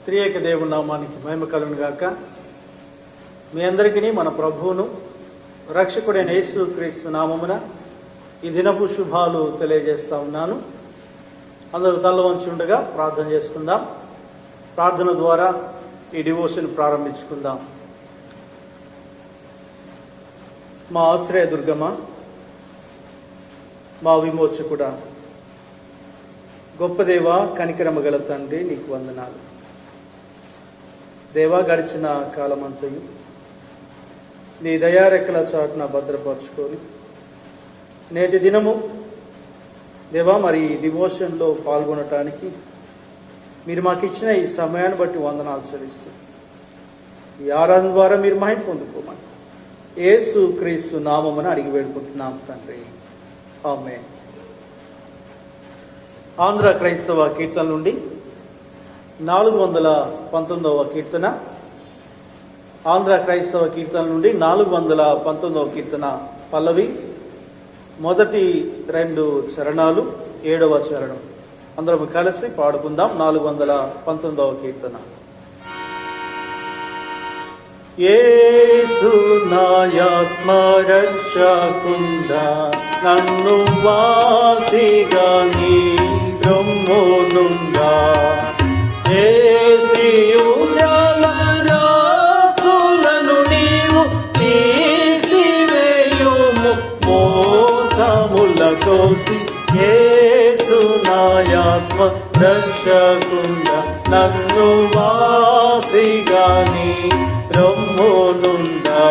త్రియేక దేవుని నామానికి మహిమ కలుగును గాక. మీ అందరికీ మన ప్రభువును రక్షకుడైన యేసు క్రీస్తు నామమున ఈ దినపు శుభాలు తెలియజేస్తా ఉన్నాను. అందరూ తల వంచి ఉండగా ప్రార్థన చేసుకుందాం. ప్రార్థన ద్వారా ఈ డివోషన్ ప్రారంభించుకుందాం. మా ఆశ్రయ దుర్గమ, మా విమోచకుడా, గొప్ప దేవ, కనికరమ గల తండ్రి, నీకు వందనాలు. దేవా, గడిచిన కాలమంతయు నీ దయారెక్కల చాటున భద్రపరుచుకొని నేటి దినము దేవా మరి డివోషన్లో పాల్గొనటానికి మీరు మాకు ఇచ్చిన ఈ సమయాన్ని బట్టి వందనాలు చెల్లిస్తూ ఈ ఆరాధన ద్వారా మీరు మహిమ పొందుకోమని యేసు క్రీస్తు నామమున అడిగి వేడుకుంటున్నాం తండ్రి, ఆమేన్. ఆంధ్ర క్రైస్తవ కీర్తన నుండి 419వ కీర్తన. ఆంధ్ర క్రైస్తవ కీర్తన నుండి 419వ కీర్తన పల్లవి, మొదటి 2 చరణాలు, 7వ చరణం. అందరం కలిసి పాడుకుందాం. 419వ కీర్తన. యేసు నాయాత్మ రక్షకుండా, నన్ను వాసిగా నీ రొమ్మునుండా, చేసియు జలరాశులను నీవు తీసివేయుము మోసముల కోసి. యేసు నాయాత్మ రక్షకుండా, నన్ను వాసిగా నీ రొమ్మునుండా,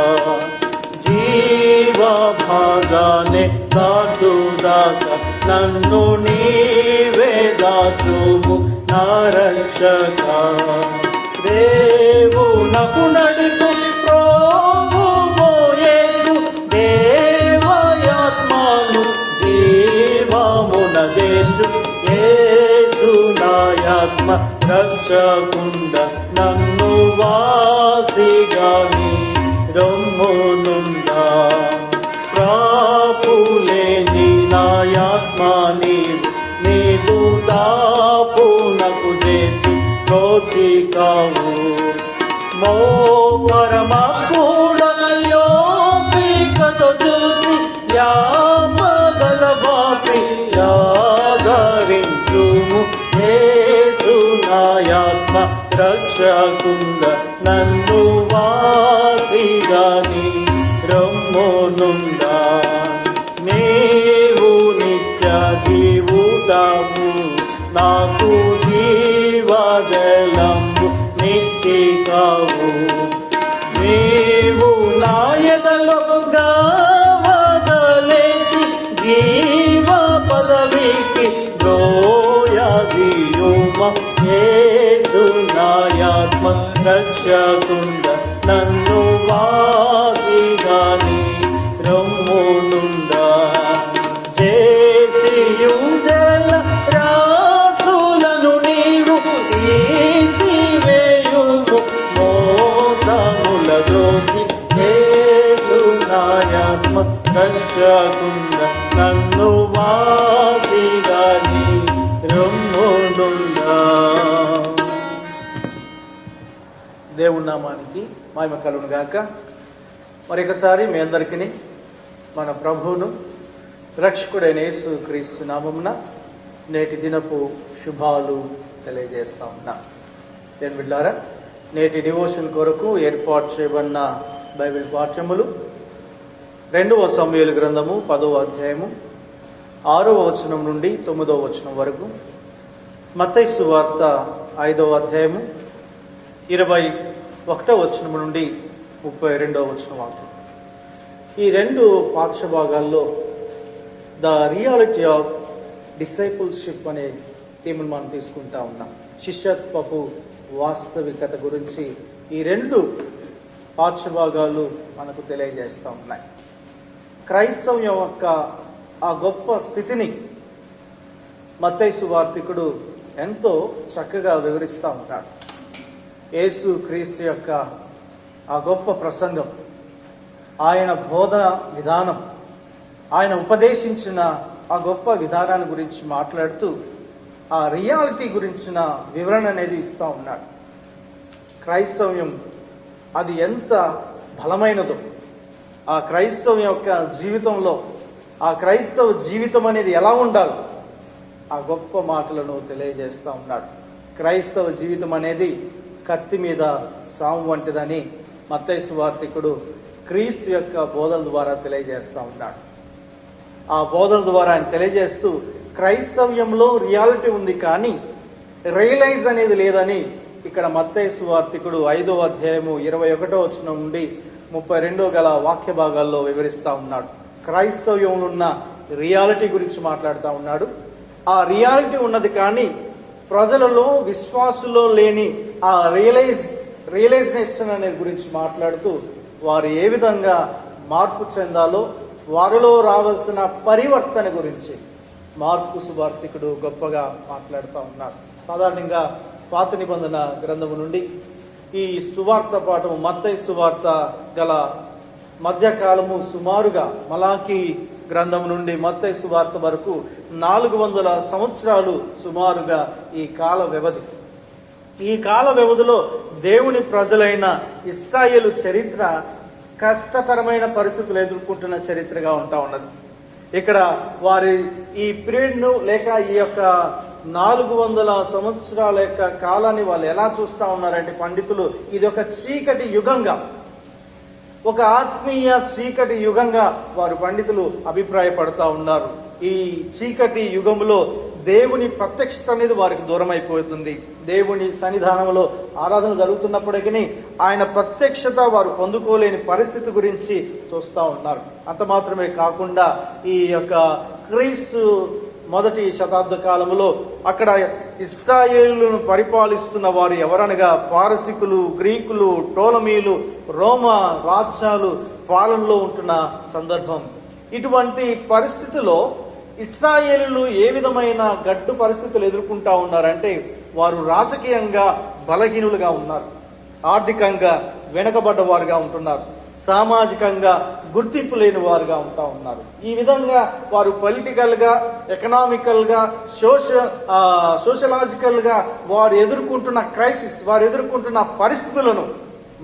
జీవ భాగానే దాటుదాకా నన్ను నీవే దాచుము నా రక్షక. దేవునకు నడుపు ప్రభువు యేసు, దేవయాత్మను జీవమున చేర్చు. యేసు నాయాత్మ రక్షకుండ, నన్ను వాసిగా నీ రొమ్మునుండా, ప్రాపులేని నాయాత్మ నీవు నీదు దాపునకు చేర్చి ప్రోచికావు. మోపరమూఢయోపికతో చూచి యాపదల బాపి యాదరించుము. యేసు నాయాత్మ రక్షకుండ, నన్ను వాసిగా నీ రొమ్మునుండా, నీవు నిత్య జీవుడవు, నాకు జీవజలంబు నిశ్చికావు. నీవు నా ఎదలో గావదలేచి జీవ పదవికి దోయదియుమ. యేసు నాయాత్మ రక్షకుండ, నన్ను వాసిగా నీ రొమ్మునుండా, చేసియు జలరాశులను నీవు తీసివేయుము మోసముల దోసి. యేసు నాయాత్మ రక్షకుండ, నన్ను వాసిగా నీ రొమ్మునుండా. దేవుని నామానికి మహిమ కలుగును గాక. మరొకసారి మీ అందరికీ మన ప్రభువును రక్షకుడైన యేసు క్రీస్తు నామమున నేటి దినపు శుభాలు తెలియజేస్తా ఉన్నా. నేను బిడ్డారా, నేటి డివోషన్ కొరకు ఏర్పాటు చేయబడిన బైబిల్ పాఠ్యములు 2వ సమూయేలు గ్రంథము 10వ అధ్యాయము 6వ వచనం నుండి 9వ వచనం వరకు, మత్తయి సువార్త 5వ అధ్యాయము 21వ వచనం నుండి 32వ వచనం వరకు. ఈ 2 పాఠ్యభాగాల్లో ద రియాలిటీ ఆఫ్ డిసైపుల్షిప్ అనే థీమ్ను మనం తీసుకుంటా ఉన్నాం. శిష్యత్వపు వాస్తవికత గురించి ఈ 2 పాఠ్యభాగాలు మనకు తెలియజేస్తూ ఉన్నాయి. క్రైస్తవం యొక్క ఆ గొప్ప స్థితిని మత్తయి సువార్తికుడు ఎంతో చక్కగా వివరిస్తూ ఉంటాడు. యేసు క్రీస్తు యొక్క ఆ గొప్ప ప్రసంగం, ఆయన బోధన విధానం, ఆయన ఉపదేశించిన ఆ గొప్ప విధానాన్ని గురించి మాట్లాడుతూ ఆ రియాలిటీ గురించిన వివరణ అనేది ఇస్తూ ఉన్నాడు. క్రైస్తవ్యం అది ఎంత బలమైనదో, ఆ క్రైస్తవం యొక్క జీవితంలో ఆ క్రైస్తవ జీవితం అనేది ఎలా ఉండాలో ఆ గొప్ప మాటలను తెలియజేస్తూ ఉన్నాడు. క్రైస్తవ జీవితం అనేది కత్తి మీద సాము వంటిదని మత్తయి సువార్తికుడు క్రీస్తు యొక్క బోధల ద్వారా తెలియజేస్తూ ఉన్నాడు. ఆ బోధల ద్వారా ఆయన తెలియజేస్తూ క్రైస్తవ్యంలో రియాలిటీ ఉంది కానీ రియలైజ్ అనేది లేదని ఇక్కడ మత్తయి సువార్తికుడు 5వ అధ్యాయము 21వ వచనం నుండి 32 గల వాక్య భాగాల్లో వివరిస్తూ ఉన్నాడు. క్రైస్తవ్యంలో ఉన్న రియాలిటీ గురించి మాట్లాడుతూ ఉన్నాడు. ఆ రియాలిటీ ఉన్నది కానీ ప్రజలలో విశ్వాసులో లేని ఆ రియలైజేషన్ అనేది గురించి మాట్లాడుతూ వారు ఏ విధంగా మార్పు చెందాలో, వారిలో రావాల్సిన పరివర్తన గురించి మార్కు సువార్తికుడు గొప్పగా మాట్లాడుతూ ఉన్నాడు. సాధారణంగా పాత నిబంధన గ్రంథము నుండి ఈ సువార్త పాఠము మత్తయి సువార్త గల మధ్యకాలము సుమారుగా మలాకీ గ్రంథం నుండి మత్తయి సువార్త వరకు 400 సంవత్సరాలు సుమారుగా ఈ కాల వ్యవధి. ఈ కాల వ్యవధిలో దేవుని ప్రజలైన ఇశ్రాయేలు చరిత్ర కష్టతరమైన పరిస్థితులు ఎదుర్కొంటున్న చరిత్రగా ఉంటా ఉన్నది. ఇక్కడ వారి ఈ పీరియడ్ను లేక ఈ యొక్క 400 సంవత్సరాల యొక్క కాలాన్ని వాళ్ళు ఎలా చూస్తా ఉన్నారంటే పండితులు, ఇది ఒక చీకటి యుగంగా, ఒక ఆత్మీయ చీకటి యుగంగా వారు పండితులు అభిప్రాయపడతా ఉన్నారు. ఈ చీకటి యుగంలో దేవుని ప్రత్యక్షత అనేది వారికి దూరం అయిపోతుంది. దేవుని సన్నిధానంలో ఆరాధన జరుగుతున్నప్పటికీ ఆయన ప్రత్యక్షత వారు పొందుకోలేని పరిస్థితి గురించి చూస్తూ ఉన్నారు. అంత మాత్రమే కాకుండా ఈ యొక్క క్రీస్తు మొదటి శతాబ్ద కాలంలో అక్కడ ఇశ్రాయేలును పరిపాలిస్తున్న వారు ఎవరనగా పారసికులు, గ్రీకులు, టోలమీలు, రోమా రాజ్యాలు పాలనలో ఉంటున్న సందర్భం. ఇటువంటి పరిస్థితిలో ఇశ్రాయేలులు ఏ విధమైన గడ్డు పరిస్థితులు ఎదుర్కొంటా ఉన్నారంటే వారు రాజకీయంగా బలహీనులుగా ఉన్నారు, ఆర్థికంగా వెనకబడ్డవారుగా ఉంటున్నారు, సామాజికంగా గుర్తింపు లేని వారుగా ఉంటా ఉన్నారు. ఈ విధంగా వారు పొలిటికల్ గా, ఎకనామికల్ గా, సోషలాజికల్ గా వారు ఎదుర్కొంటున్న క్రైసిస్, వారు ఎదుర్కొంటున్న పరిస్థితులను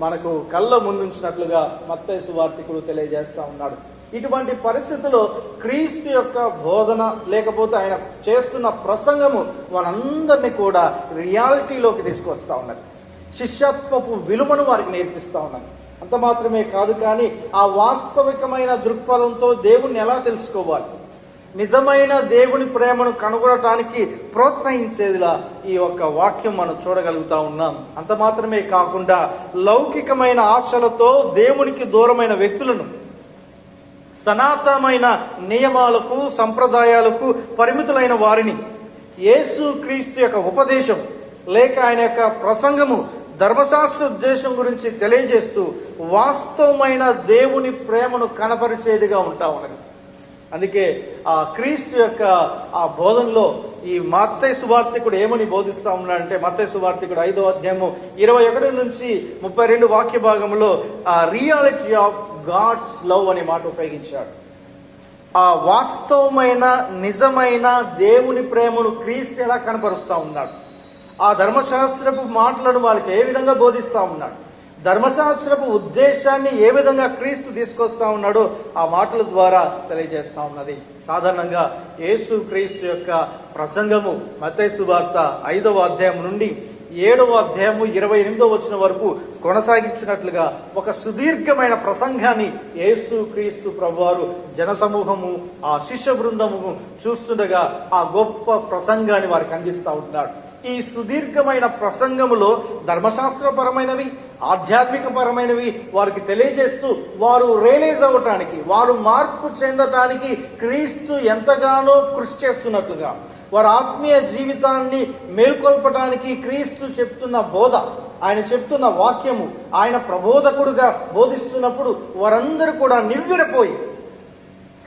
మనకు కళ్ళ ముందుంచినట్లుగా మత్తయి సువార్తికుడు తెలియజేస్తా ఉన్నాడు. ఇటువంటి పరిస్థితుల్లో క్రీస్తు యొక్క బోధన లేకపోతే ఆయన చేస్తున్న ప్రసంగము వారందరినీ కూడా రియాలిటీలోకి తీసుకొస్తా ఉన్నది. శిష్యత్వపు విలువను వారికి నేర్పిస్తా ఉన్నది. అంత మాత్రమే కాదు కానీ ఆ వాస్తవికమైన దృక్పథంతో దేవుణ్ణి ఎలా తెలుసుకోవాలి, నిజమైన దేవుని ప్రేమను కనుగొనటానికి ప్రోత్సహించేదిలా ఈ యొక్క వాక్యం మనం చూడగలుగుతా ఉన్నాం. అంత మాత్రమే కాకుండా లౌకికమైన ఆశలతో దేవునికి దూరమైన వ్యక్తులను, సనాతనమైన నియమాలకు సంప్రదాయాలకు పరిమితులైన వారిని యేసు క్రీస్తు యొక్క ఉపదేశం లేక ఆయన యొక్క ప్రసంగము ధర్మశాస్త్ర ఉద్దేశం గురించి తెలియజేస్తూ వాస్తవమైన దేవుని ప్రేమను కనపరిచేదిగా ఉంటా ఉన్నది. అందుకే ఆ క్రీస్తు యొక్క ఆ బోధనలో ఈ మత్తయి సువార్తికుడు ఏమని బోధిస్తా ఉన్నాడంటే మత్తయి సువార్తికుడు 5వ అధ్యాయము 21 నుంచి 32 వాక్య భాగంలో ఆ రియాలిటీ ఆఫ్ గాడ్స్ లవ్ అనే మాట ఉపయోగించాడు. ఆ వాస్తవమైన నిజమైన దేవుని ప్రేమను క్రీస్తు ఎలా కనపరుస్తా ఉన్నాడు, ఆ ధర్మశాస్త్రపు మాటలను వాళ్ళకి ఏ విధంగా బోధిస్తా ఉన్నాడు, ధర్మశాస్త్రపు ఉద్దేశాన్ని ఏ విధంగా క్రీస్తు తీసుకొస్తా ఉన్నాడో ఆ మాటల ద్వారా తెలియజేస్తా ఉన్నది. సాధారణంగా యేసు క్రీస్తు యొక్క ప్రసంగము మత్తయి సువార్త 5వ అధ్యాయం నుండి 7వ అధ్యాయము 28వ వచనం వరకు కొనసాగించినట్లుగా ఒక సుదీర్ఘమైన ప్రసంగాన్ని యేసు క్రీస్తు ప్రభువారు జనసమూహము, ఆ శిష్య బృందము చూస్తుండగా ఆ గొప్ప ప్రసంగాన్ని వారికి అందిస్తూ ఉంటున్నాడు. ఈ సుదీర్ఘమైన ప్రసంగములో ధర్మశాస్త్రపరమైనవి, ఆధ్యాత్మిక పరమైనవి వారికి తెలియజేస్తూ వారు రియలైజ్ అవ్వటానికి, వారు మార్పు చెందటానికి క్రీస్తు ఎంతగానో కృషి చేస్తున్నట్లుగా, వారి ఆత్మీయ జీవితాన్ని మేల్కొల్పటానికి క్రీస్తు చెప్తున్న బోధ, ఆయన చెప్తున్న వాక్యము, ఆయన ప్రబోధకుడుగా బోధిస్తున్నప్పుడు వారందరూ కూడా నివ్వెరపోయి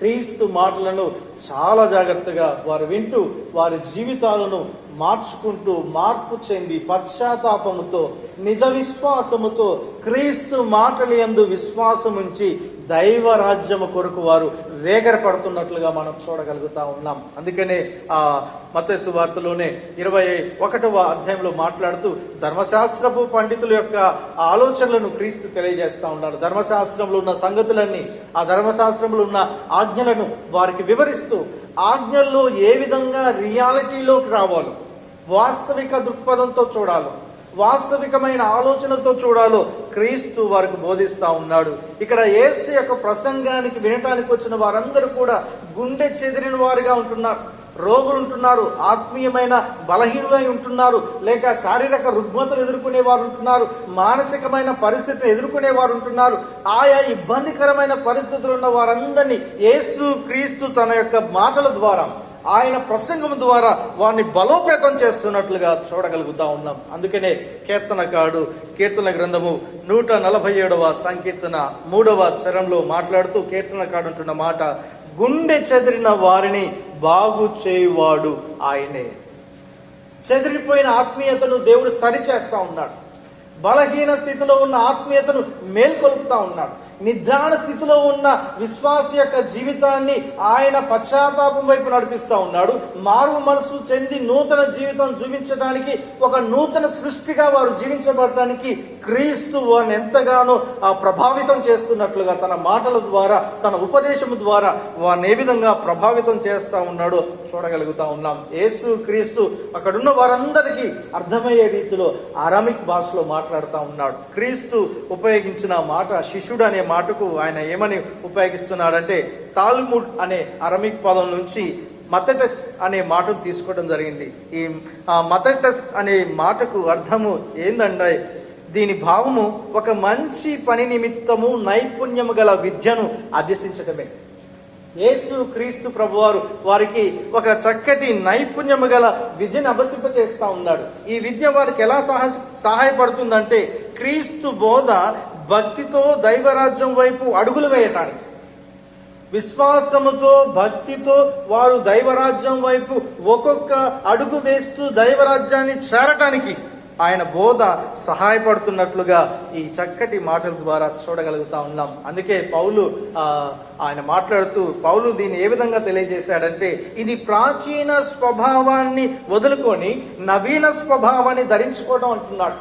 క్రీస్తు మాటలను చాలా జాగ్రత్తగా వారు వింటూ వారి జీవితాలను మార్చుకుంటూ మార్పు చెంది పశ్చాత్తాపముతో నిజ విశ్వాసముతో క్రీస్తు మాటల యందు విశ్వాసముంచి దైవ రాజ్యము కొరకు వారు వేగరపడుతున్నట్లుగా మనం చూడగలుగుతా ఉన్నాం. అందుకనే ఆ మత్తయి సువార్తలోనే 21వ అధ్యాయంలో మాట్లాడుతూ ధర్మశాస్త్రపు పండితుల యొక్క ఆలోచనలను క్రీస్తు తెలియజేస్తా ఉన్నాడు. ధర్మశాస్త్రంలో ఉన్న సంగతులన్నీ, ఆ ధర్మశాస్త్రంలో ఉన్న ఆజ్ఞలను వారికి వివరిస్తూ ఆజ్ఞల్లో ఏ విధంగా రియాలిటీలోకి రావాలో, వాస్తవిక దృక్పథంతో చూడాలో, వాస్తవికమైన ఆలోచనతో చూడాలో క్రీస్తు వారికి బోధిస్తా ఉన్నాడు. ఇక్కడ యేసు యొక్క ప్రసంగానికి వినటానికి వచ్చిన వారందరూ కూడా గుండె చెదిరిన వారిగా ఉంటున్నారు, రోగులు ఉంటున్నారు, ఆత్మీయమైన బలహీనులై ఉంటున్నారు, లేక శారీరక రుగ్మతలు ఎదుర్కొనే వారు ఉంటున్నారు, మానసికమైన పరిస్థితిని ఎదుర్కొనే వారు ఉంటున్నారు. ఆయా ఇబ్బందికరమైన పరిస్థితులు ఉన్న వారందరినీ యేసు క్రీస్తు తన యొక్క మాటల ద్వారా, ఆయన ప్రసంగం ద్వారా వారిని బలోపేతం చేస్తున్నట్లుగా చూడగలుగుతా ఉన్నాం. అందుకనే కీర్తనకారుడు కీర్తన గ్రంథము 147వ సంకీర్తన 3వ చరణంలో మాట్లాడుతూ కీర్తనకారుడు అంటున్న మాట, గుండె చెదిరిన వారిని బాగు చేయువాడు ఆయనే. చెదిరిపోయిన ఆత్మీయతను దేవుడు సరిచేస్తా ఉన్నాడు. బలహీన స్థితిలో ఉన్న ఆత్మీయతను మేల్కొల్పుతా ఉన్నాడు. నిద్రాణ స్థితిలో ఉన్న విశ్వాస యొక్క జీవితాన్ని ఆయన పశ్చాత్తాపం వైపు నడిపిస్తా ఉన్నాడు. మారు మనసు చెంది నూతన జీవితం జీవించడానికి, ఒక నూతన సృష్టిగా వారు జీవించబడటానికి క్రీస్తు వారిని ఎంతగానో ప్రభావితం చేస్తున్నట్లుగా తన మాటల ద్వారా, తన ఉపదేశం ద్వారా వారిని ఏ విధంగా ప్రభావితం చేస్తా ఉన్నాడో చూడగలుగుతా ఉన్నాం. యేసు క్రీస్తు అక్కడున్న వారందరికీ అర్థమయ్యే రీతిలో అరామిక్ భాషలో మాట్లాడుతూ ఉన్నాడు. క్రీస్తు ఉపయోగించిన మాట శిష్యుడు అనే మాటకు ఆయన ఏమని ఉపయోగిస్తున్నాడంటే, తాల్ముడ్ అనే అరమిక్ పదం నుంచి మథెటస్ అనే మాటను తీసుకోవడం జరిగింది. ఈ మథెటస్ అనే మాటకు అర్థము ఏందంటే, దీని భావము ఒక మంచి పని నిమిత్తము నైపుణ్యము గల విద్యను అభ్యసించటమే. యేసు క్రీస్తు ప్రభువారు వారికి ఒక చక్కటి నైపుణ్యము గల విద్యను అభ్యసింప చేస్తా ఉన్నాడు. ఈ విద్య వారికి ఎలా సహాయపడుతుందంటే, క్రీస్తు బోధ భక్తితో దైవరాజ్యం వైపు అడుగులు వేయటానికి, విశ్వాసముతో భక్తితో వారు దైవరాజ్యం వైపు ఒక్కొక్క అడుగు వేస్తూ దైవరాజ్యాన్ని చేరటానికి ఆయన బోధ సహాయపడుతున్నట్లుగా ఈ చక్కటి మాటల ద్వారా చూడగలుగుతా ఉన్నాం. అందుకే ఆయన మాట్లాడుతూ పౌలు దీన్ని ఏ విధంగా తెలియజేశాడంటే, ఇది ప్రాచీన స్వభావాన్ని వదులుకొని నవీన స్వభావాన్ని ధరించుకోవడం అంటున్నాడు.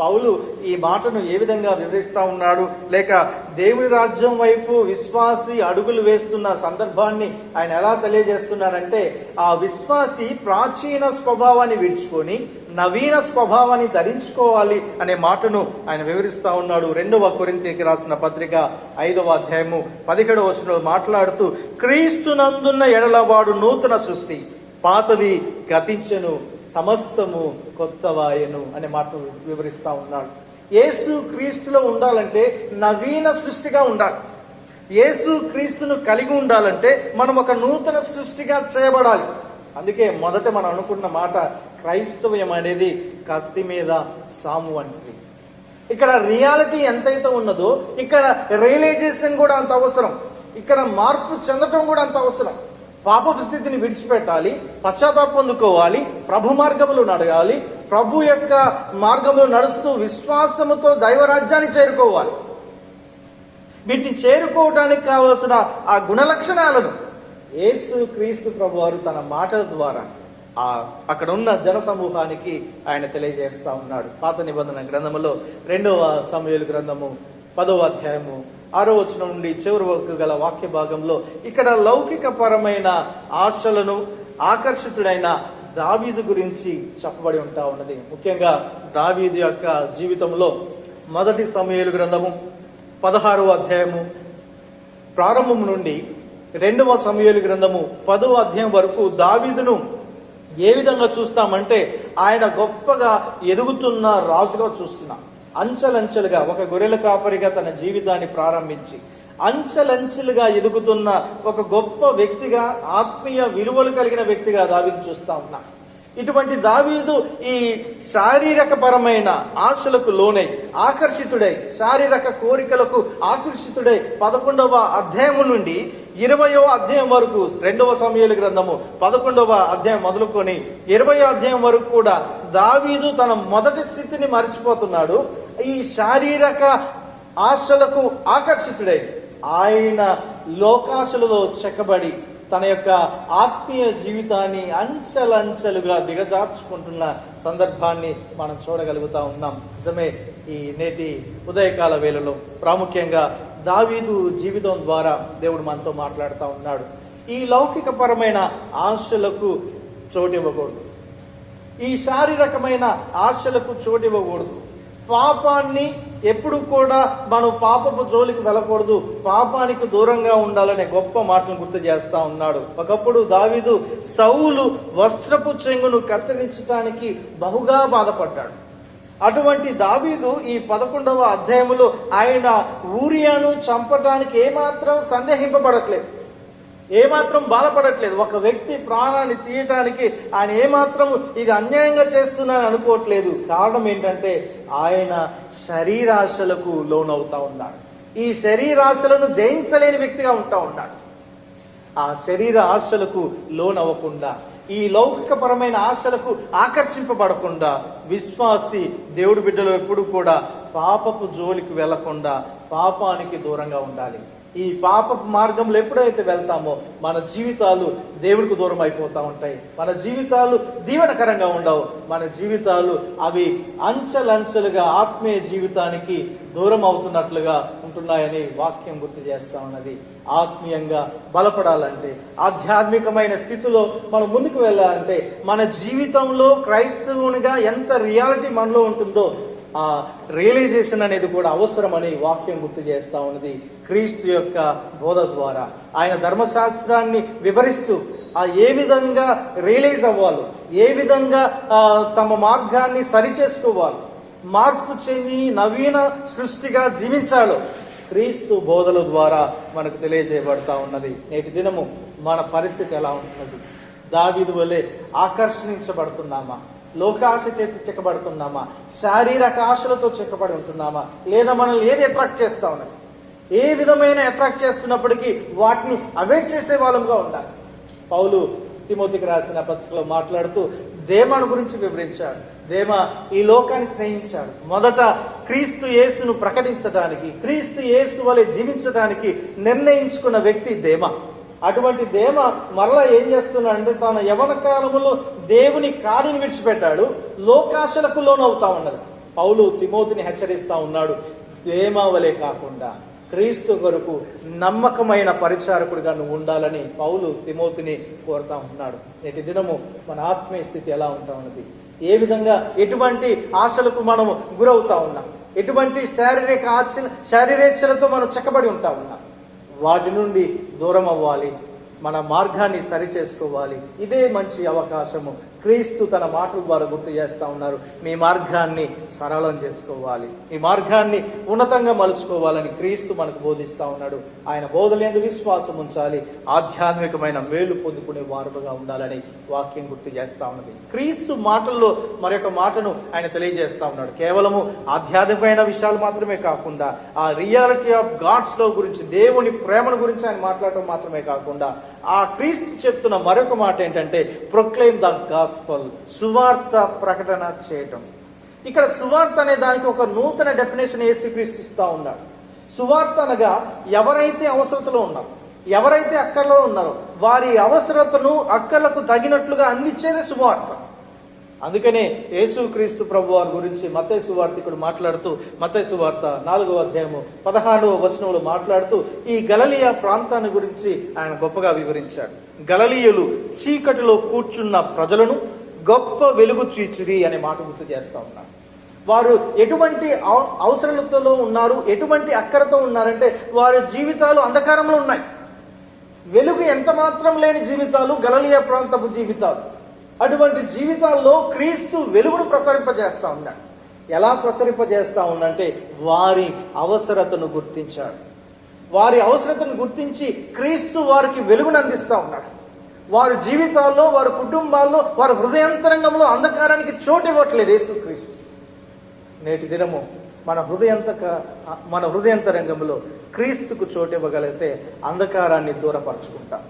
పౌలు ఈ మాటను ఏ విధంగా వివరిస్తా ఉన్నాడు, లేక దేవుని రాజ్యం వైపు విశ్వాసి అడుగులు వేస్తున్న సందర్భాన్ని ఆయన ఎలా తెలియజేస్తున్నాడంటే, ఆ విశ్వాసి ప్రాచీన స్వభావాన్ని విడుచుకొని నవీన స్వభావాన్ని ధరించుకోవాలి అనే మాటను ఆయన వివరిస్తా ఉన్నాడు. 2వ కొరింథీయులకు రాసిన పత్రిక 5వ అధ్యాయము 17వ వచనంలో మాట్లాడుతూ, క్రీస్తునందున్న ఎడలవాడు నూతన సృష్టి, పాతవి గతించెను, సమస్తము కొత్తవాయను అనే మాట వివరిస్తా ఉన్నాడు. యేసు క్రీస్తులో ఉండాలంటే నవీన సృష్టిగా ఉండాలి. యేసు క్రీస్తును కలిగి ఉండాలంటే మనం ఒక నూతన సృష్టిగా చేయబడాలి. అందుకే మొదట మనం అనుకున్న మాట, క్రైస్తవ్యం అనేది కత్తి మీద సాము వంటిది. ఇక్కడ రియాలిటీ ఎంతైతే ఉన్నదో ఇక్కడ రియలైజేషన్ కూడా అంత అవసరం. ఇక్కడ మార్పు చెందటం కూడా అంత అవసరం. పాపపు స్థితిని విడిచిపెట్టాలి, పశ్చాత్తాపం పొందుకోవాలి, ప్రభు మార్గములు నడగాలి, ప్రభు యొక్క మార్గంలో నడుస్తూ విశ్వాసముతో దైవరాజ్యాన్ని చేరుకోవాలి. వీటిని చేరుకోవడానికి కావలసిన ఆ గుణ లక్షణాలను యేసు క్రీస్తు ప్రభు వారు తన మాటల ద్వారా అక్కడ ఉన్న జన సమూహానికి ఆయన తెలియజేస్తా ఉన్నాడు. పాత నిబంధన గ్రంథములో 2వ సమూయేలు గ్రంథము 10వ అధ్యాయము 6వ వచనం నుండి చివరి వరకు గల వాక్య భాగంలో ఇక్కడ లౌకిక పరమైన ఆశలను ఆకర్షితుడైన దావీదు గురించి చెప్పబడి ఉంటా ఉన్నది. ముఖ్యంగా దావీదు యొక్క జీవితంలో 1 సమూయేలు గ్రంథము 16వ అధ్యాయము ప్రారంభం నుండి 2వ సమూయేలు గ్రంథము 10వ అధ్యాయం వరకు దావీదును ఏ విధంగా చూస్తామంటే, ఆయన గొప్పగా ఎదుగుతున్న రాజుగా చూస్తున్నాం. అంచెలంచెలుగా ఒక గొర్రెల కాపరిగా తన జీవితాన్ని ప్రారంభించి అంచెలంచెలుగా ఎదుగుతున్న ఒక గొప్ప వ్యక్తిగా, ఆత్మీయ విలువలు కలిగిన వ్యక్తిగా దావీదు చూస్తా ఉన్నాం. ఇటువంటి దావీదు ఈ శారీరకపరమైన ఆశలకు లోనై ఆకర్షితుడై, శారీరక కోరికలకు ఆకర్షితుడై 11వ అధ్యాయం నుండి 20వ అధ్యాయం వరకు, 2వ సమూయేలు గ్రంథము 11వ అధ్యాయం మొదలుకొని 20వ అధ్యాయం వరకు కూడా దావీదు తన మొదటి స్థితిని మర్చిపోతున్నాడు. ఈ శారీరక ఆశలకు ఆకర్షితుడై ఆయన లోకాశలలో చెక్కబడి తన యొక్క ఆత్మీయ జీవితాన్ని అంచెలంచెలుగా దిగజార్చుకుంటున్న సందర్భాన్ని మనం చూడగలుగుతా ఉన్నాం. నిజమే, ఈ నేటి ఉదయకాల వేళలో ప్రాముఖ్యంగా దావీదు జీవితం ద్వారా దేవుడు మనతో మాట్లాడుతూ ఉన్నాడు. ఈ లౌకికపరమైన ఆశలకు చోటివ్వకూడదు, ఈ శారీరకమైన ఆశలకు చోటివ్వకూడదు. పాపాన్ని ఎప్పుడు కూడా మనం పాపపు జోలికి వెళ్ళకూడదు, పాపానికి దూరంగా ఉండాలనే గొప్ప మాటను గుర్తు చేస్తా ఉన్నాడు. ఒకప్పుడు దావీదు సౌలు వస్త్రపు చెంగును కత్తిరించడానికి బహుగా బాధపడ్డాడు. అటువంటి దావీదు ఈ 11వ అధ్యాయములో ఆయన ఊరియాను చంపటానికి ఏమాత్రం సందేహింపబడట్లేదు, ఏమాత్రం బాధపడట్లేదు. ఒక వ్యక్తి ప్రాణాన్ని తీయటానికి ఆయన ఏమాత్రం ఇది అన్యాయంగా చేస్తున్నానని అనుకోవట్లేదు. కారణం ఏంటంటే ఆయన శరీరాశలకు లోనవుతా ఉన్నాడు. ఈ శరీరాశలను జయించలేని వ్యక్తిగా ఉంటా ఉన్నాడు. ఆ శరీర ఆశలకు లోనవ్వకుండా, ఈ లౌకికపరమైన ఆశలకు ఆకర్షింపబడకుండా విశ్వాసి దేవుడి బిడ్డలు ఎప్పుడు కూడా పాపపు జోలికి వెళ్లకుండా పాపానికి దూరంగా ఉండాలి. ఈ పాపపు మార్గంలో ఎప్పుడైతే వెళ్తామో మన జీవితాలు దేవుడికి దూరం అయిపోతూ ఉంటాయి. మన జీవితాలు దీవెనకరంగా ఉండవు. మన జీవితాలు అవి అంచెలంచెలుగా ఆత్మీయ జీవితానికి దూరం అవుతున్నట్లుగా ఉంటున్నాయని వాక్యం గుర్తు చేస్తా ఉన్నది. ఆత్మీయంగా బలపడాలంటే, ఆధ్యాత్మికమైన స్థితిలో మనం ముందుకు వెళ్ళాలంటే, మన జీవితంలో క్రైస్తవునిగా ఎంత రియాలిటీ మనలో ఉంటుందో ఆ రియలైజేషన్ అనేది కూడా అవసరమని వాక్యం గుర్తు చేస్తా ఉన్నది. క్రీస్తు యొక్క బోధ ద్వారా ఆయన ధర్మశాస్త్రాన్ని వివరిస్తూ ఏ విధంగా రియలైజ్ అవ్వాలి, ఏ విధంగా తమ మార్గాన్ని సరిచేసుకోవాలి, మార్పు చెంది నవీన సృష్టిగా జీవించాలో క్రీస్తు బోధల ద్వారా మనకు తెలియజేయబడతా ఉన్నది. నేటి దినము మన పరిస్థితి ఎలా ఉంటున్నది? దావీదు వలె ఆకర్షించబడుతున్నామా? లోకాశ చేతి చెక్కబడుతున్నామా? శారీరక ఆశలతో చెక్కబడి ఉంటున్నామా? లేదా మనల్ని ఏది అట్రాక్ట్ చేస్తా ఉన్నది? ఏ విధమైన అట్రాక్ట్ చేస్తున్నప్పటికీ వాటిని అవాయిడ్ చేసే వాళ్ళంగా ఉండాలి. పౌలు తిమోతికి రాసిన పత్రికలో మాట్లాడుతూ దేమాను గురించి వివరించాడు. దేమ ఈ లోకాన్ని స్నేహించాడు. మొదట క్రీస్తు యేసును ప్రకటించడానికి, క్రీస్తు యేసు వలె జీవించడానికి నిర్ణయించుకున్న వ్యక్తి దేమ. అటువంటి దేమ మరలా ఏం చేస్తున్నాడంటే తన యవన కాలములో దేవుని కాడిని విడిచిపెట్టాడు, లోకాశలకు లోనవుతా ఉన్నది. పౌలు తిమోతిని హెచ్చరిస్తా ఉన్నాడు, దేమ వలె కాకుండా క్రీస్తు కొరకు నమ్మకమైన పరిచారకుడిగా నువ్వు ఉండాలని పౌలు తిమోతిని కోరుతా ఉన్నాడు. నేటి దినము మన ఆత్మీయ స్థితి ఎలా ఉంటా ఉన్నది? ఏ విధంగా ఎటువంటి ఆశలకు మనము గురవుతా ఉన్నాం? ఎటువంటి శారీరేచ్ఛలతో మనం చెక్కబడి ఉంటా ఉన్నాం? వాటి నుండి దూరం అవ్వాలి, మన మార్గాన్ని సరి చేసుకోవాలి. ఇదే మంచి అవకాశము. క్రీస్తు తన మాటల ద్వారా గుర్తు చేస్తా ఉన్నారు, మీ మార్గాన్ని సరళం చేసుకోవాలి, మీ మార్గాన్ని ఉన్నతంగా మలుచుకోవాలని క్రీస్తు మనకు బోధిస్తా ఉన్నాడు. ఆయన బోధలేందు విశ్వాసం ఉంచాలి, ఆధ్యాత్మికమైన మేలు పొందుకునే వారుగా ఉండాలని వాక్యం గుర్తు చేస్తా ఉన్నది. క్రీస్తు మాటల్లో మరొక మాటను ఆయన తెలియజేస్తా ఉన్నాడు. కేవలము ఆధ్యాత్మికమైన విషయాలు మాత్రమే కాకుండా ఆ రియాలిటీ ఆఫ్ గాడ్స్ లో గురించి, దేవుని ప్రేమను గురించి ఆయన మాట్లాడటం మాత్రమే కాకుండా ఆ క్రీస్తు చెప్తున్న మరొక మాట ఏంటంటే ప్రొక్లెయిమ్ ద గాస్పల్, సువార్త ప్రకటన చేయటం. ఇక్కడ సువార్త అనే దానికి ఒక నూతన డెఫినేషన్ యేసుక్రీస్తు ఇస్తా ఉన్నాడు. సువార్త అనగా ఎవరైతే అవసరతలో ఉన్నారో, ఎవరైతే అక్కర్లో ఉన్నారో వారి అవసరతను అక్కర్లకు తగినట్లుగా అందించేదే సువార్త. అందుకనే యేసుక్రీస్తు ప్రభు వారి గురించి మత్తయి సువార్తికుడు మాట్లాడుతూ, మత్తయి సువార్త 4వ అధ్యాయము 16వ వచనంలో మాట్లాడుతూ ఈ గలిలయ ప్రాంతాన్ని గురించి ఆయన గొప్పగా వివరించాడు. గలిలయులు చీకటిలో కూర్చున్న ప్రజలను గొప్ప వెలుగు చూచిరి అనే మాట గుర్తు చేస్తా ఉన్నారు. వారు ఎటువంటి అవసరాలతో ఉన్నారు, ఎటువంటి అక్కరతో ఉన్నారంటే వారి జీవితాలు అంధకారంలో ఉన్నాయి. వెలుగు ఎంత మాత్రం లేని జీవితాలు గలిలయ ప్రాంతపు జీవితాలు. అటువంటి జీవితాల్లో క్రీస్తు వెలుగును ప్రసరింపజేస్తా ఉన్నాడు. ఎలా ప్రసరింపజేస్తా ఉందంటే వారి అవసరతను గుర్తించాడు. వారి అవసరతను గుర్తించి క్రీస్తు వారికి వెలుగును అందిస్తా ఉన్నాడు. వారి జీవితాల్లో, వారి కుటుంబాల్లో, వారి హృదయాంతరంగంలో అంధకారానికి చోటు ఇవ్వట్లేదు యేసుక్రీస్తు. నేటి దినము మన హృదయాంతరంగంలో క్రీస్తుకు చోటు ఇవ్వగలిగితే అంధకారాన్ని దూరపరచుకుంటాం.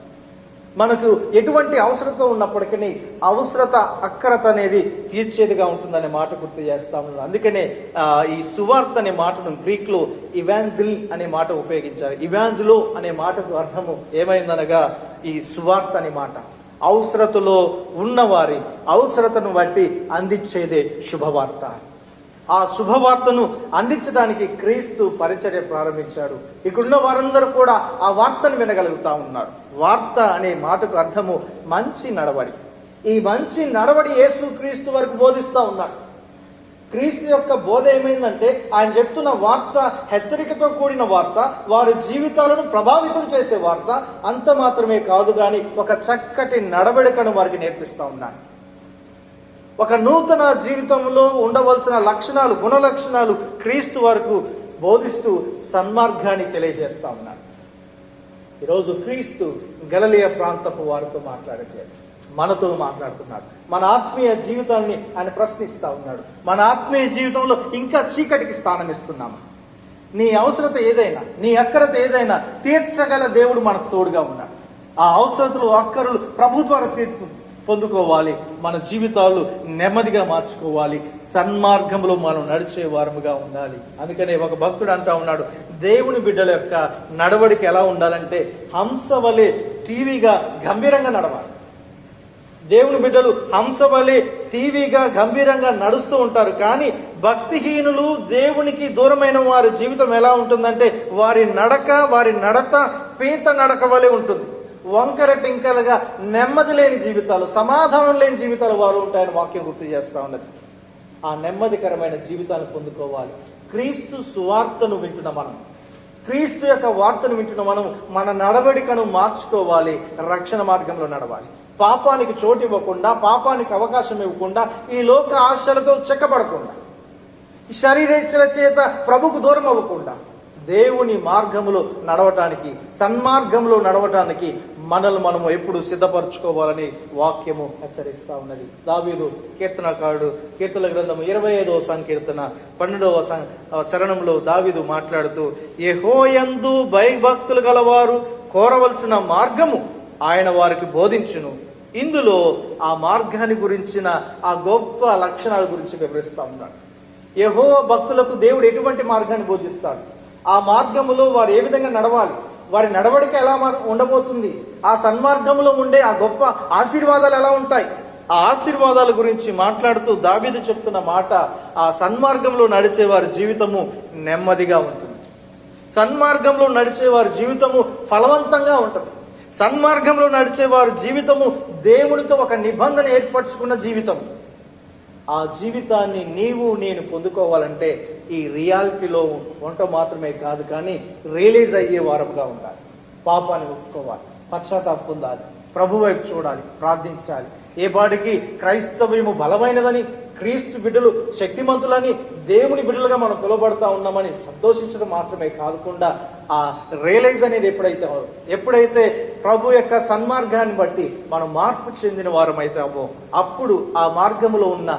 మనకు ఎటువంటి అవసరత ఉన్నప్పటికీ అవసరత అక్కరత అనేది తీర్చేదిగా ఉంటుందనే మాట గుర్తు చేస్తాము. అందుకనే ఈ సువార్త అనే మాటను గ్రీక్లో ఇవాంజిల్ అనే మాట ఉపయోగించారు. ఇవాంజిలో అనే మాటకు అర్థము ఏమైందనగా ఈ సువార్త అనే మాట అవసరతలో ఉన్నవారి అవసరతను బట్టి అందించేదే శుభవార్త. ఆ శుభవార్తను అందించడానికి క్రీస్తు పరిచర్య ప్రారంభించాడు. ఇక్కడున్న వారందరూ కూడా ఆ వార్తను వినగలుగుతా ఉన్నారు. వార్త అనే మాటకు అర్థము మంచి నడవడి. ఈ మంచి నడవడి యేసు క్రీస్తు వరకు బోధిస్తూ ఉన్నాడు. క్రీస్తు యొక్క బోధ ఏమైందంటే ఆయన చెప్తున్న వార్త హెచ్చరికతో కూడిన వార్త, వారి జీవితాలను ప్రభావితం చేసే వార్త. అంత మాత్రమే కాదు కానీ ఒక చక్కటి నడవడికను వారికి నేర్పిస్తూ ఉన్నాడు. ఒక నూతన జీవితంలో ఉండవలసిన లక్షణాలు, గుణ లక్షణాలు క్రీస్తు వరకు బోధిస్తూ సన్మార్గాన్ని తెలియజేస్తా ఉన్నారు. ఈరోజు క్రీస్తు గలిలయ ప్రాంతపు వారితో మాట్లాడట్లేదు, మనతో మాట్లాడుతున్నాడు. మన ఆత్మీయ జీవితాన్ని ఆయన ప్రశ్నిస్తా ఉన్నాడు. మన ఆత్మీయ జీవితంలో ఇంకా చీకటికి స్థానం ఇస్తున్నామా? నీ అవసరత ఏదైనా, నీ అక్కరత ఏదైనా తీర్చగల దేవుడు మనకు తోడుగా ఉన్నాడు. ఆ అవసరతలు, అక్కరులు ప్రభు ద్వారా పొందుకోవాలి. మన జీవితాలు నెమ్మదిగా మార్చుకోవాలి. సన్మార్గంలో మనం నడిచే వారముగా ఉండాలి. అందుకనే ఒక భక్తుడు అంటా ఉన్నాడు, దేవుని బిడ్డల యొక్క నడవడికి ఎలా ఉండాలంటే హంస వలె టీవీగా గంభీరంగా నడవాలి. దేవుని బిడ్డలు హంస వలె టీవీగా గంభీరంగా నడుస్తూ ఉంటారు. కానీ భక్తిహీనులు, దేవునికి దూరమైన వారి జీవితం ఎలా ఉంటుందంటే వారి నడత పీత నడక వలె ఉంటుంది. వంకర టింకలుగా నెమ్మది లేని జీవితాలు, సమాధానం లేని జీవితాలు వారు ఉంటాయని వాక్యం గుర్తు చేస్తా ఉన్నది. ఆ నెమ్మదికరమైన జీవితాన్ని పొందుకోవాలి. క్రీస్తు సువార్తను వింటున్న మనం, క్రీస్తు యొక్క వార్తను వింటున్న మనం మన నడవడికను మార్చుకోవాలి. రక్షణ మార్గంలో నడవాలి. పాపానికి చోటు ఇవ్వకుండా, పాపానికి అవకాశం ఇవ్వకుండా, ఈ లోక ఆశలతో చెక్కబడకుండా, ఈ శరీరేచ్ఛల చేత ప్రభుకు దూరం అవ్వకుండా దేవుని మార్గములో నడవటానికి, సన్మార్గంలో నడవటానికి మనము ఎప్పుడు సిద్ధపరచుకోవాలని వాక్యము హెచ్చరిస్తా ఉన్నది. దావీదు కీర్తనకారుడు కీర్తన గ్రంథము 25వ సంకీర్తన 12వ చరణంలో దావీదు మాట్లాడుతూ, యెహోవాయందు భయభక్తులు గలవారు కోరవలసిన మార్గము ఆయన వారికి బోధించును. ఇందులో ఆ మార్గాన్ని గురించిన ఆ గొప్ప లక్షణాల గురించి వివరిస్తా ఉన్నాడు. యెహోవా భక్తులకు దేవుడు ఎటువంటి మార్గాన్ని బోధిస్తాడు, ఆ మార్గములో వారు ఏ విధంగా నడవాలి, వారి నడవడిక ఎలా ఉండబోతుంది, ఆ సన్మార్గంలో ఉండే ఆ గొప్ప ఆశీర్వాదాలు ఎలా ఉంటాయి, ఆ ఆశీర్వాదాల గురించి మాట్లాడుతూ దావీదు చెప్తున్న మాట, ఆ సన్మార్గంలో నడిచే వారి జీవితము నెమ్మదిగా ఉంటుంది. సన్మార్గంలో నడిచే వారి జీవితము ఫలవంతంగా ఉంటుంది. సన్మార్గంలో నడిచే వారి జీవితము దేవునితో ఒక నిబంధన ఏర్పరచుకున్న జీవితం. ఆ జీవితాన్ని నేను పొందుకోవాలంటే ఈ రియాలిటీలో ఉండటం మాత్రమే కాదు, కానీ రియలైజ్ అయ్యే వారముగా ఉండాలి. పాపాన్ని ఒప్పుకోవాలి, పశ్చాత్తాపం పొందాలి, ప్రభు వైపు చూడాలి, ప్రార్థించాలి. ఏ పాటికి క్రైస్తవ్యము బలమైనదని, క్రీస్తు బిడ్డలు శక్తిమంతులని, దేవుని బిడ్డలుగా మనం పిలువబడతా ఉన్నామని సంతోషించడం మాత్రమే కాకుండా ఆ రియలైజ్ అనేది ఎప్పుడైతే ప్రభు యొక్క సన్మార్గాన్ని బట్టి మనం మార్పు చెందిన వారమైతే అప్పుడు ఆ మార్గంలో ఉన్న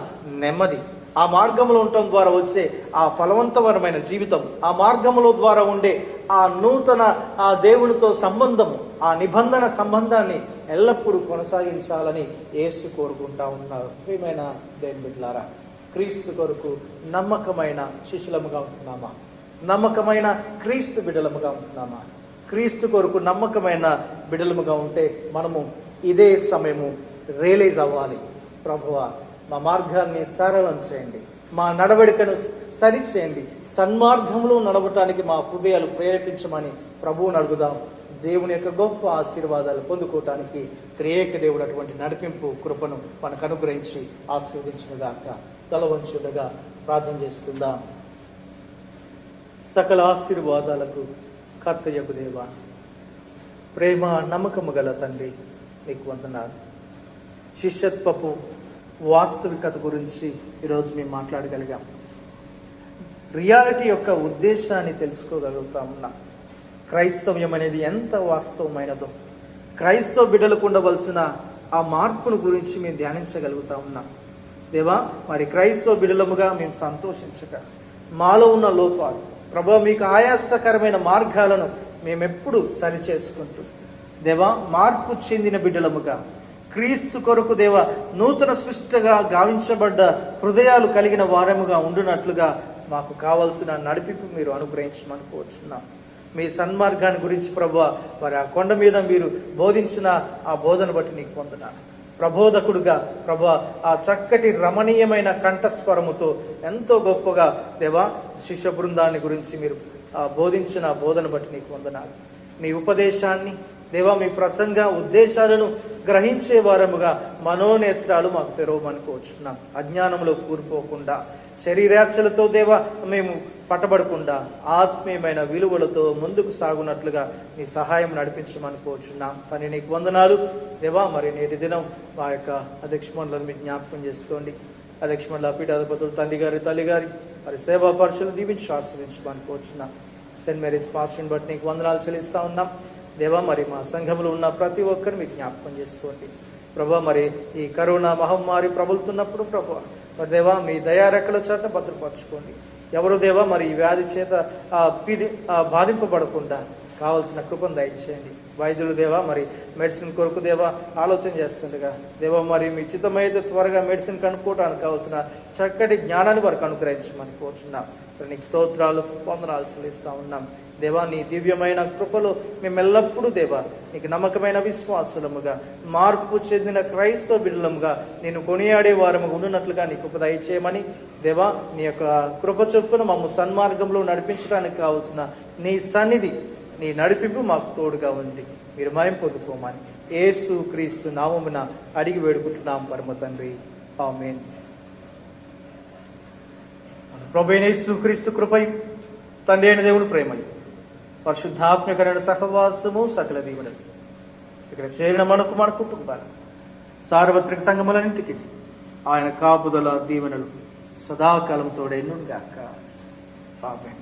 నెమ్మది, ఆ మార్గంలో ఉండటం ద్వారా వచ్చే ఆ ఫలవంతమైన జీవితం, ఆ మార్గంలో ద్వారా ఉండే ఆ నూతన ఆ దేవునితో సంబంధము, ఆ నిబంధన సంబంధాన్ని ఎల్లప్పుడూ కొనసాగించాలని యేసు కోరుకుంటా ఉన్నారు. ప్రియమైన దేవుని బిడ్డలారా, క్రీస్తు కొరకు నమ్మకమైన శిష్యులముగా ఉంటున్నామా? నమ్మకమైన క్రీస్తు బిడ్డలముగా ఉంటున్నామా? క్రీస్తు కొరకు నమ్మకమైన బిడ్డలముగా ఉంటే మనము ఇదే సమయము రియలైజ్ అవ్వాలి. ప్రభువా, మా మార్గాన్ని సరళం చేయండి, మా నడవడికను సరిచేయండి, సన్మార్గంలో నడవటానికి మా హృదయాలు ప్రేరేపించమని ప్రభువుని అడుగుదాం. దేవుని యొక్క గొప్ప ఆశీర్వాదాలు పొందుకోవటానికి త్రియేక దేవుడు అటువంటి నడిపింపు కృపను మనకు అనుగ్రహించి ఆశీర్వదించునుగాక. తలవంచులుగా ప్రార్థన చేసుకుందాం. సకల ఆశీర్వాదాలకు కర్తయ్యకు దేవా, ప్రేమ నమ్మకము గల తండ్రి, నీకు వందనాలు. శిష్యత్వపు వాస్తవికత గురించి ఈరోజు మేము మాట్లాడగలిగాం. రియాలిటీ యొక్క ఉద్దేశాన్ని తెలుసుకోగలుగుతా ఉన్నాం. క్రైస్తవ్యం అనేది ఎంత వాస్తవమైనదో, క్రైస్తవ బిడ్డలకు ఉండవలసిన ఆ మార్పును గురించి మేము ధ్యానించగలుగుతా ఉన్నాం. దేవా, మరి క్రైస్తవ బిడ్డలముగా మేము సంతోషించక మాలో ఉన్న లోపాలు ప్రభా, మీకు ఆయాసకరమైన మార్గాలను మేమెప్పుడు సరిచేసుకుంటూ దేవా, మార్పు చెందిన బిడ్డలముగా క్రీస్తు కొరకు దేవ నూతన సృష్టిగా గావించబడ్డ హృదయాలు కలిగిన వారముగా ఉండునట్లుగా మాకు కావలసిన నడిపింపు మీరు అనుగ్రహించమని కోరుచున్నాం. మీ సన్మార్గాన్ని గురించి ప్రభువా, మరి ఆ కొండ మీద మీరు బోధించిన ఆ బోధన బట్టి నీకు పొందున్నాను. ప్రబోధకుడుగా ప్రభువా, ఆ చక్కటి రమణీయమైన కంఠస్వరముతో ఎంతో గొప్పగా దేవా శిష్య బృందాన్ని గురించి మీరు బోధించిన బోధన బట్టి నీకు వందనాలు. మీ ఉపదేశాన్ని దేవా, మీ ప్రసంగ ఉద్దేశాలను గ్రహించే వారముగా మనోనేత్రాలు మాకు తెరవమని కోరుచున్నాం. అజ్ఞానంలో కూరిపోకుండా, శరీరాచలతో దేవా మేము పట్టబడకుండా ఆత్మీయమైన విలువలతో ముందుకు సాగునట్లుగా మీ సహాయం నడిపించమని కోరుచున్నాం. కానీ నీకు వందనాలు దేవా. మరి నేటి దినం మా యొక్క అధ్యక్ష మండలిని మీరు జ్ఞాపకం చేసుకోండి. అధ్యక్ష మండలి పీఠాధిపతులు తండ్రి గారి, తల్లి గారి మరి సేవా పరుషులు దీవించి ఆశ్రయించమని కోరుచున్నాం. సెయింట్ మేరీస్ పాస్టర్ని బట్టి నీకు వందనాలు చెల్లిస్తా ఉన్నాం దేవా. మరి మా సంఘంలో ఉన్న ప్రతి ఒక్కరు మీకు జ్ఞాపకం చేసుకోండి ప్రభా. మరి ఈ కరోనా మహమ్మారి ప్రబలుతున్నప్పుడు ప్రభా దేవా, మీ దయారెక్కల చాట భద్రపరచుకోండి. ఎవరు దేవా మరి ఈ వ్యాధి చేత బాధింపబడకుండా కావలసిన కృపను దయచేయండి. వైద్యులు దేవా మరి మెడిసిన్ కొరకు దేవా ఆలోచన చేస్తుండగా దేవా, మరి మీ చిత్తమైతే త్వరగా మెడిసిన్ కనుక్కోవడానికి కావాల్సిన చక్కటి జ్ఞానాన్ని వారికి అనుగ్రహించమని కోరుచున్నాం. నీకు స్తోత్రాలు, వందనాలు చెల్లిస్తా ఉన్నాం దేవా. నీ దివ్యమైన కృపలో మేము ఎల్లప్పుడూ దేవా నీకు నమ్మకమైన విశ్వాసులముగా, మార్పు చెందిన క్రైస్తవ బిడ్డలముగా నేను కొనియాడే వారముగా ఉండునట్లుగా నీ కృప దయచేయమని దేవా, నీ యొక్క కృప చొప్పున మమ్మ సన్మార్గంలో నడిపించడానికి కావలసిన నీ సన్నిధి, నీ నడిపింపు మాకు తోడుగా ఉంది. మీరు మహిమ పొందుకోమని యేసు క్రీస్తు నామమున అడిగి వేడుకుంటున్నాం పరమ తండ్రి, ఆమేన్. ప్రభువైన యేసు క్రీస్తు కృపయు, తండ్రి అయిన దేవుని ప్రేమయు, పరిశుద్ధాత్మకరణ సహవాసము, సకల దీవెనలు ఇక్కడ చేరిన మనకు, మన కుటుంబాలు, సార్వత్రిక సంఘములన్నింటికి ఆయన కాపుదల దీవెనలు సదాకాలం తోడైనుగాక. ఆమేన్.